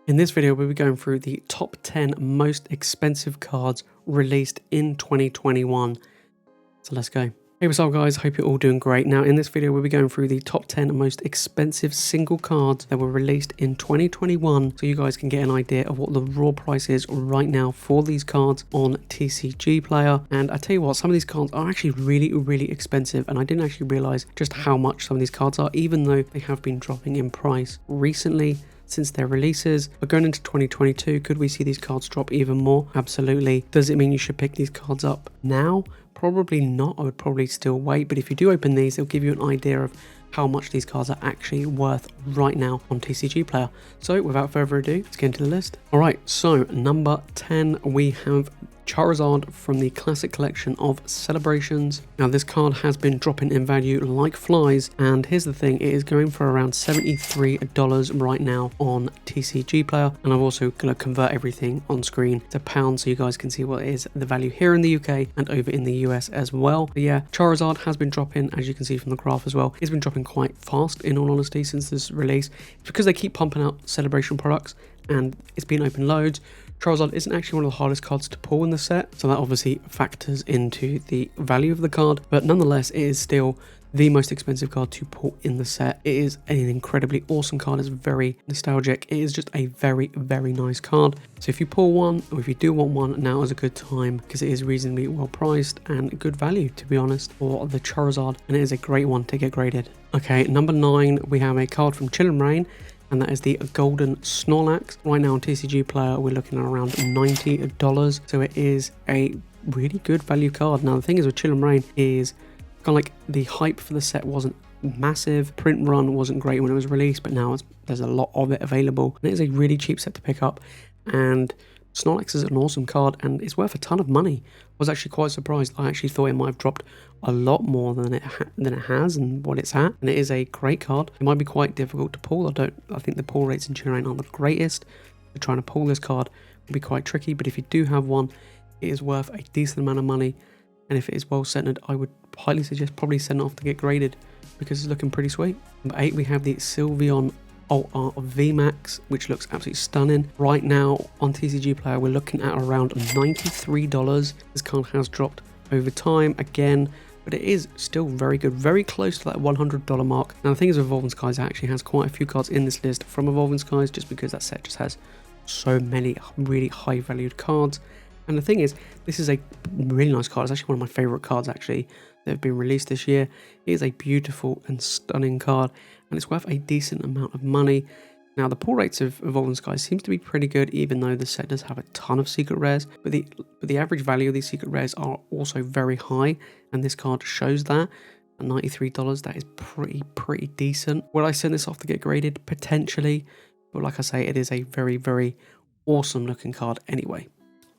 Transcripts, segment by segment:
In this video, we'll be going through the top 10 most expensive cards released in 2021. So let's go. Hey, what's up guys? Hope you're all doing great. Now in this video, we'll be going through the top 10 most expensive single cards that were released in 2021. So you guys can get an idea of what the raw price is right now for these cards on TCG Player. And I tell you what, some of these cards are actually really expensive. And I didn't actually realize just how much some of these cards are, even though they have been dropping in price recently since their releases. But going into 2022, could we see these cards drop even more? Absolutely. Does it mean you should pick these cards up now? Probably not. I would probably still wait, but if you do open these, it'll give you an idea of how much these cards are actually worth right now on TCG Player. So without further ado, let's get into the list. All right, so number 10, we have Charizard from the classic collection of Celebrations. Now this card has been dropping in value like flies, and here's the thing, it is going for around $73 right now on TCG Player, and I'm also going to convert everything on screen to pounds so you guys can see what is the value here in the UK and over in the US as well. But yeah, Charizard has been dropping, as you can see from the graph as well. It's been dropping quite fast in all honesty since this release. It's because they keep pumping out celebration products and it's been open loads. Charizard isn't actually one of the hardest cards to pull in the set, so that obviously factors into the value of the card, but nonetheless it is still the most expensive card to pull in the set. It is an incredibly awesome card. It's very nostalgic. It is just a very nice card. So if you pull one, or if you do want one, now is a good time because it is reasonably well priced and good value, to be honest, for the Charizard, and it is a great one to get graded. Okay, number 9, we have a card from Chill and Rain, and that is the Golden Snorlax. Right now on TCG Player, we're looking at around $90, so it is a really good value card. Now the thing is with Chill and Rain is kind of like the hype for the set wasn't massive. Print run wasn't great when it was released, but now there's a lot of it available, and it is a really cheap set to pick up. And Snorlax is an awesome card, and it's worth a ton of money. I was actually quite surprised. I actually thought it might have dropped a lot more than it has and what it's at, and it is a great card. It might be quite difficult to pull. I think the pull rates in Chill and Rain aren't the greatest, so trying to pull this card will be quite tricky. But if you do have one, it is worth a decent amount of money, and if it is well centered, I would highly suggest probably send it off to get graded because it's looking pretty sweet. Number 8, we have the Sylveon Vmax, which looks absolutely stunning. Right now on TCG Player, we're looking at around $93. This card has dropped over time again, but it is still very good, very close to that $100 mark. Now the thing is with Evolving Skies, it actually has quite a few cards in this list from Evolving Skies, just because that set just has so many really high valued cards. And the thing is, this is a really nice card. It's actually one of my favorite cards actually that have been released this year. It is a beautiful and stunning card, and it's worth a decent amount of money. Now the pull rates of Evolving Skies seems to be pretty good, even though the set does have a ton of secret rares, but the average value of these secret rares are also very high, and this card shows that. At $93, that is pretty decent. Would I send this off to get graded? Potentially, but like I say, it is a very awesome looking card anyway.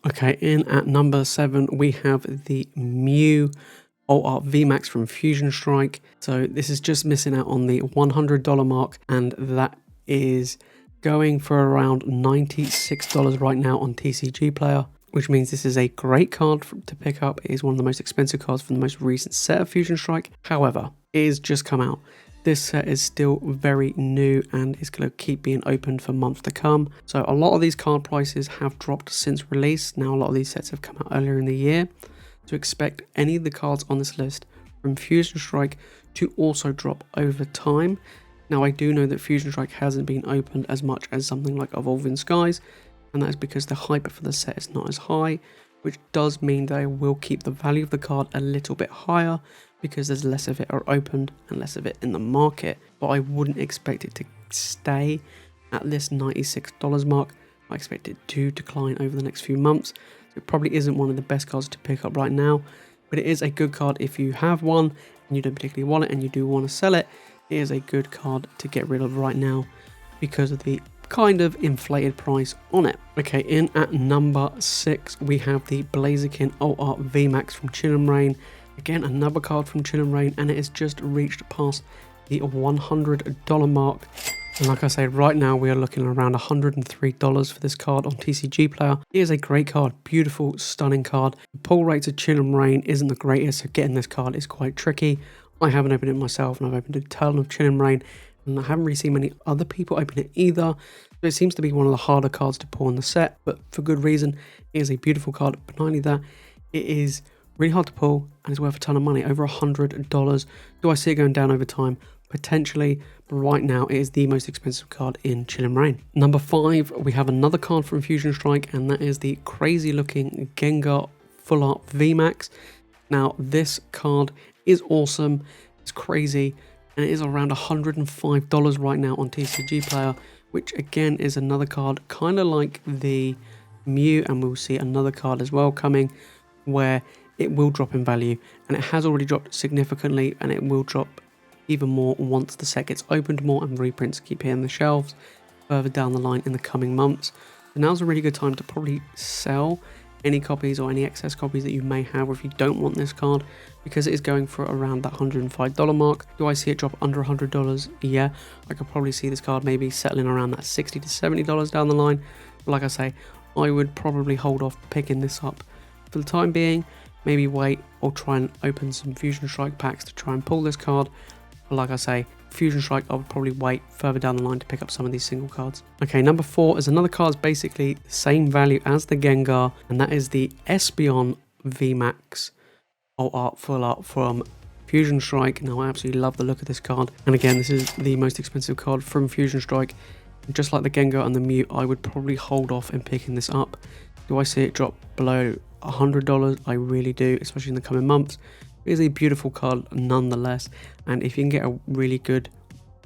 Okay, in at number 7, we have the Mew Vmax from Fusion Strike. So this is just missing out on the $100 mark, and that is going for around $96 right now on TCG Player, which means this is a great card to pick up. It is one of the most expensive cards from the most recent set of Fusion Strike. However, it has just come out. This set is still very new and is going to keep being opened for months to come. So a lot of these card prices have dropped since release. Now a lot of these sets have come out earlier in the year. So expect any of the cards on this list from Fusion Strike to also drop over time. Now I do know that Fusion Strike hasn't been opened as much as something like Evolving Skies, and that is because the hype for the set is not as high, which does mean they will keep the value of the card a little bit higher because there's less of it are opened and less of it in the market. But I wouldn't expect it to stay at this $96 mark. I expect it to decline over the next few months. So it probably isn't one of the best cards to pick up right now, but it is a good card if you have one and you don't particularly want it and you do want to sell it. It is a good card to get rid of right now because of the kind of inflated price on it. Okay, in at number 6, we have the Blaziken Vmax from Chill and Rain. Again, another card from Chill and Rain, and it has just reached past the $100 mark. And like I say, right now we are looking at around $103 for this card on TCG Player. It is a great card, beautiful, stunning card. The pull rate of Chill and Rain isn't the greatest, so getting this card is quite tricky. I haven't opened it myself, and I've opened a ton of Chill and Rain, and I haven't really seen many other people open it either. So it seems to be one of the harder cards to pull in the set, but for good reason. It is a beautiful card, but not only that, it is really hard to pull and it's worth a ton of money, over $100. Do I see it going down over time? Potentially, but right now it is the most expensive card in Chilling Reign. Number 5, we have another card from Fusion Strike, and that is the crazy looking Gengar Full Art Vmax. Now this card is awesome, it's crazy, and it is around $105 right now on TCG Player, which again is another card kind of like the Mew, and we'll see another card as well coming where it will drop in value, and it has already dropped significantly, and it will drop even more once the set gets opened more and reprints keep hitting the shelves further down the line in the coming months. So now's a really good time to probably sell any copies or any excess copies that you may have, or if you don't want this card, because it is going for around that $105 mark. Do I see it drop under $100? Yeah, I could probably see this card maybe settling around that $60 to $70 down the line. But like I say, I would probably hold off picking this up for the time being. Maybe wait or try and open some Fusion Strike packs to try and pull this card. But like I say, Fusion Strike, I would probably wait further down the line to pick up some of these single cards. Okay, number 4 is another card that's basically the same value as the Gengar, and that is the Espeon Vmax Alt Art Full Art from Fusion Strike. Now I absolutely love the look of this card, and again this is the most expensive card from Fusion Strike. And just like the Gengar and the Mew, I would probably hold off in picking this up. Do I see it drop below $100? I really do, especially in the coming months. It is a beautiful card nonetheless, and if you can get a really good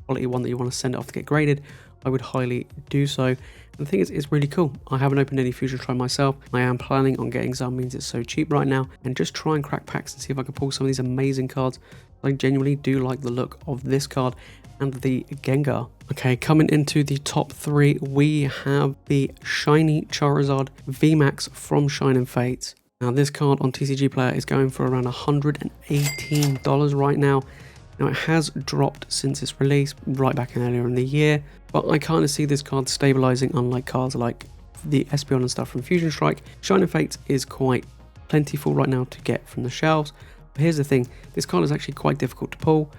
quality one that you want to send it off to get graded, I would highly do so. And the thing is, it's really cool. I haven't opened any Fusion Strike myself. I am planning on getting some, means it's so cheap right now, and just try and crack packs and see if I can pull some of these amazing cards. I genuinely do like the look of this card and the Gengar. Okay, coming into the top 3, we have the shiny Charizard Vmax from Shining Fates. Now this card on TCG Player is going for around $118 right now. Now it has dropped since its release right back in earlier in the year, but I kind of see this card stabilizing, unlike cards like the Espeon and stuff from Fusion Strike. Shining Fates is quite plentiful right now to get from the shelves. But here's the thing, this card is actually quite difficult to pull.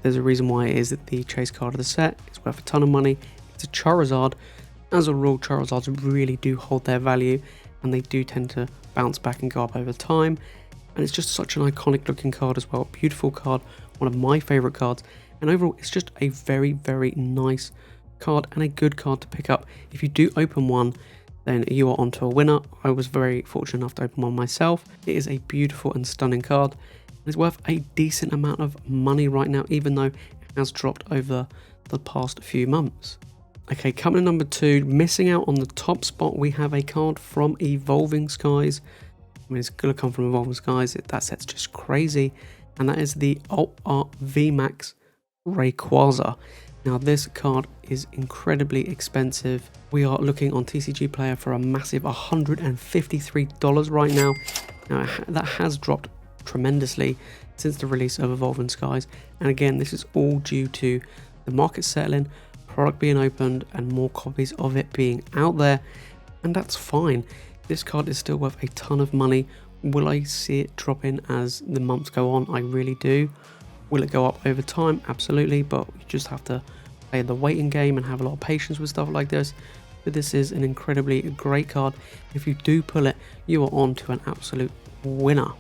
There's a reason why it is the chase card of the set. It's worth a ton of money. It's a Charizard. As a rule, Charizards really do hold their value, and they do tend to bounce back and go up over time. And it's just such an iconic looking card as well. Beautiful card, one of my favorite cards. And overall, it's just a very, very nice card and a good card to pick up. If you do open one, then you are onto a winner. I was very fortunate enough to open one myself. It is a beautiful and stunning card. It's worth a decent amount of money right now, even though it has dropped over the past few months. Okay, coming to number 2, missing out on the top spot, we have a card from Evolving Skies. I mean, it's going to come from Evolving Skies. That set's just crazy. And that is the Alt Art Vmax Rayquaza. Now, this card is incredibly expensive. We are looking on TCG Player for a massive $153 right now. Now, that has dropped tremendously since the release of Evolving Skies. And again, this is all due to the market settling, product being opened, and more copies of it being out there, and that's fine. This card is still worth a ton of money. Will I see it drop in as the months go on? I really do. Will it go up over time? Absolutely, but you just have to play the waiting game and have a lot of patience with stuff like this. But this is an incredibly great card. If you do pull it, you are on to an absolute winner.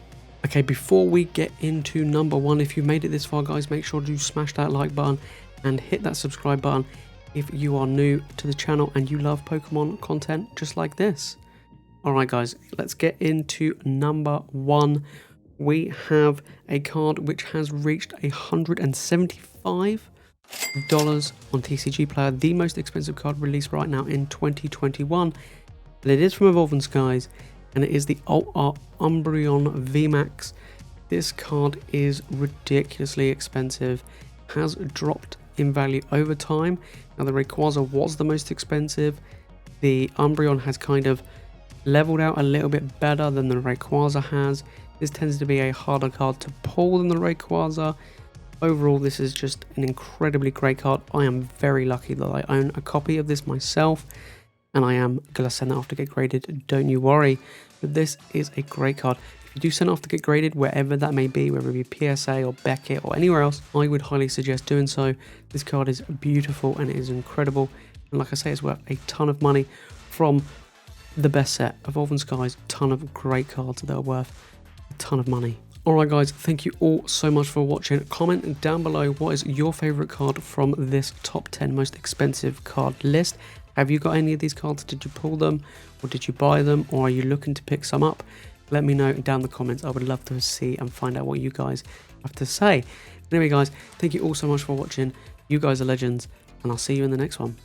Okay, before we get into number 1, if you've made it this far, guys, make sure to smash that like button and hit that subscribe button if you are new to the channel and you love Pokemon content just like this. Alright guys, let's get into number 1. We have a card which has reached $175 on TCG Player, the most expensive card released right now in 2021. And it is from Evolving Skies, and it is the Alt Art Umbreon Vmax. This card is ridiculously expensive, has dropped in value over time. Now the Rayquaza was the most expensive. The Umbreon has kind of leveled out a little bit better than the Rayquaza has. This tends to be a harder card to pull than the Rayquaza. Overall, this is just an incredibly great card. I am very lucky that I own a copy of this myself, and I am going to send it off to get graded, don't you worry. But this is a great card. If you do send it off to get graded, wherever that may be, whether it be PSA or Beckett or anywhere else, I would highly suggest doing so. This card is beautiful and it is incredible. And like I say, it's worth a ton of money from the best set. Evolving Skies, ton of great cards that are worth a ton of money. Alright guys, thank you all so much for watching. Comment down below what is your favourite card from this top 10 most expensive card list. Have you got any of these cards? Did you pull them? Or did you buy them? Or are you looking to pick some up? Let me know down in the comments. I would love to see and find out what you guys have to say. Anyway guys, thank you all so much for watching. You guys are legends, and I'll see you in the next one.